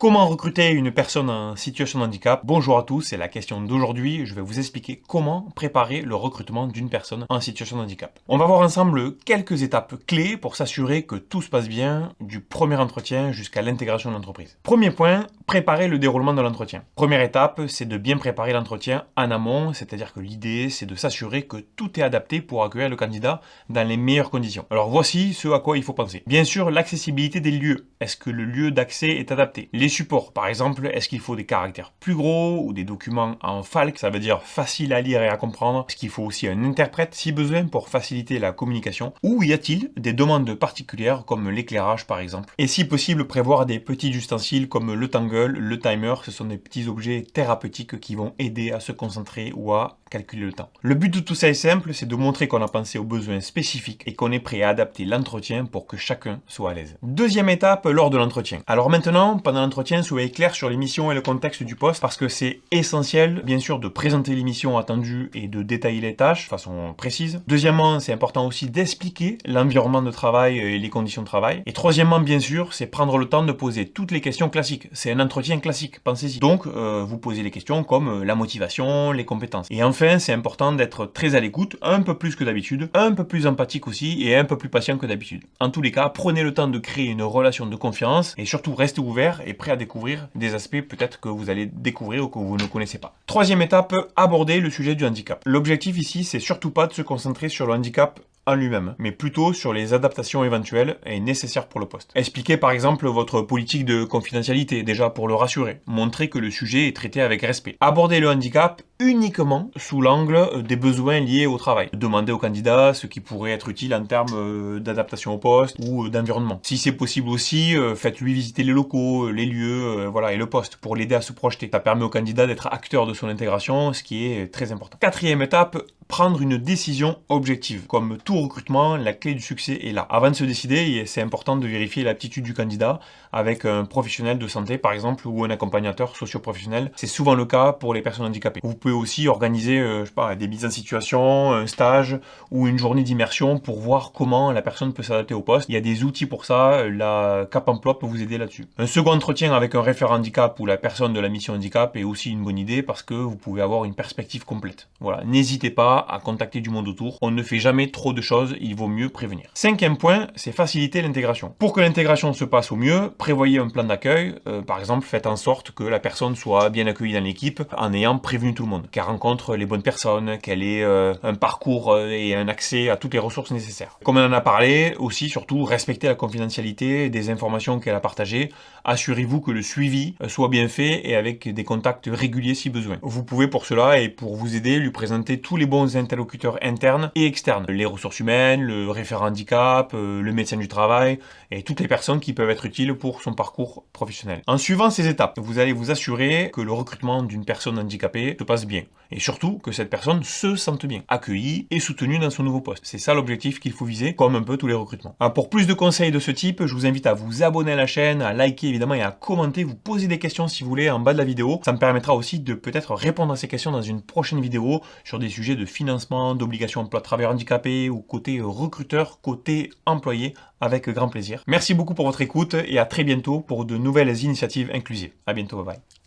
Comment recruter une personne en situation de handicap? Bonjour à tous, c'est la question d'aujourd'hui. Je vais vous expliquer comment préparer le recrutement d'une personne en situation de handicap. On va voir ensemble quelques étapes clés pour s'assurer que tout se passe bien du premier entretien jusqu'à l'intégration de l'entreprise. Premier point, préparer le déroulement de l'entretien. Première étape, c'est de bien préparer l'entretien en amont, c'est-à-dire que l'idée, c'est de s'assurer que tout est adapté pour accueillir le candidat dans les meilleures conditions. Alors voici ce à quoi il faut penser. Bien sûr, l'accessibilité des lieux. Est-ce que le lieu d'accès est adapté? Les supports, par exemple, est-ce qu'il faut des caractères plus gros ou des documents en FALC, ça veut dire facile à lire et à comprendre? Est-ce qu'il faut aussi un interprète si besoin pour faciliter la communication? Ou y a-t-il des demandes particulières comme l'éclairage par exemple? Et si possible, prévoir des petits ustensiles comme le tangle, le timer, ce sont des petits objets thérapeutiques qui vont aider à se concentrer ou à calculer le temps. Le but de tout ça est simple, c'est de montrer qu'on a pensé aux besoins spécifiques et qu'on est prêt à adapter l'entretien pour que chacun soit à l'aise. Deuxième étape lors de l'entretien. Alors maintenant, pendant l'entretien, soyez clair sur les missions et le contexte du poste parce que c'est essentiel, bien sûr, de présenter les missions attendues et de détailler les tâches de façon précise. Deuxièmement, c'est important aussi d'expliquer l'environnement de travail et les conditions de travail. Et troisièmement, bien sûr, c'est prendre le temps de poser toutes les questions classiques. C'est un entretien classique, pensez-y. Donc, vous posez les questions comme la motivation, les compétences. Et enfin, c'est important d'être très à l'écoute, un peu plus que d'habitude, un peu plus empathique aussi et un peu plus patient que d'habitude. En tous les cas, prenez le temps de créer une relation de confiance et surtout restez ouvert et prêt à découvrir des aspects peut-être que vous allez découvrir ou que vous ne connaissez pas. Troisième étape, aborder le sujet du handicap. L'objectif ici, c'est surtout pas de se concentrer sur le handicap en lui-même, mais plutôt sur les adaptations éventuelles et nécessaires pour le poste. Expliquez par exemple votre politique de confidentialité, déjà pour le rassurer. Montrez que le sujet est traité avec respect. Abordez le handicap uniquement sous l'angle des besoins liés au travail. Demandez au candidat ce qui pourrait être utile en termes d'adaptation au poste ou d'environnement. Si c'est possible aussi, faites-lui visiter les locaux, les lieux, voilà, et le poste pour l'aider à se projeter. Ça permet au candidat d'être acteur de son intégration, ce qui est très important. Quatrième étape, prendre une décision objective. Comme tout recrutement, la clé du succès est là. Avant de se décider, c'est important de vérifier l'aptitude du candidat avec un professionnel de santé, par exemple, ou un accompagnateur socio-professionnel. C'est souvent le cas pour les personnes handicapées. Vous pouvez aussi organiser, je sais pas, des mises en situation, un stage ou une journée d'immersion pour voir comment la personne peut s'adapter au poste. Il y a des outils pour ça, la Cap Emploi peut vous aider là-dessus. Un second entretien avec un référent handicap ou la personne de la mission handicap est aussi une bonne idée parce que vous pouvez avoir une perspective complète. Voilà, n'hésitez pas à contacter du monde autour. On ne fait jamais trop de choses, il vaut mieux prévenir. Cinquième point, c'est faciliter l'intégration. Pour que l'intégration se passe au mieux, prévoyez un plan d'accueil. Par exemple, faites en sorte que la personne soit bien accueillie dans l'équipe en ayant prévenu tout le monde, qu'elle rencontre les bonnes personnes, qu'elle ait un parcours et un accès à toutes les ressources nécessaires. Comme on en a parlé, aussi, surtout, respectez la confidentialité des informations qu'elle a partagées. Assurez-vous que le suivi soit bien fait et avec des contacts réguliers si besoin. Vous pouvez pour cela et pour vous aider, lui présenter tous les bons interlocuteurs internes et externes. Les ressources humaines, le référent handicap, le médecin du travail et toutes les personnes qui peuvent être utiles pour son parcours professionnel. En suivant ces étapes, vous allez vous assurer que le recrutement d'une personne handicapée se passe bien et surtout que cette personne se sente bien, accueillie et soutenue dans son nouveau poste. C'est ça l'objectif qu'il faut viser, comme un peu tous les recrutements. Alors, pour plus de conseils de ce type, je vous invite à vous abonner à la chaîne, à liker évidemment et à commenter, vous poser des questions si vous voulez en bas de la vidéo. Ça me permettra aussi de peut-être répondre à ces questions dans une prochaine vidéo sur des sujets de financement, d'obligation emploi de travailleurs handicapés ou côté recruteur, côté employé, avec grand plaisir. Merci beaucoup pour votre écoute et à très bientôt pour de nouvelles initiatives inclusives. À bientôt, bye bye.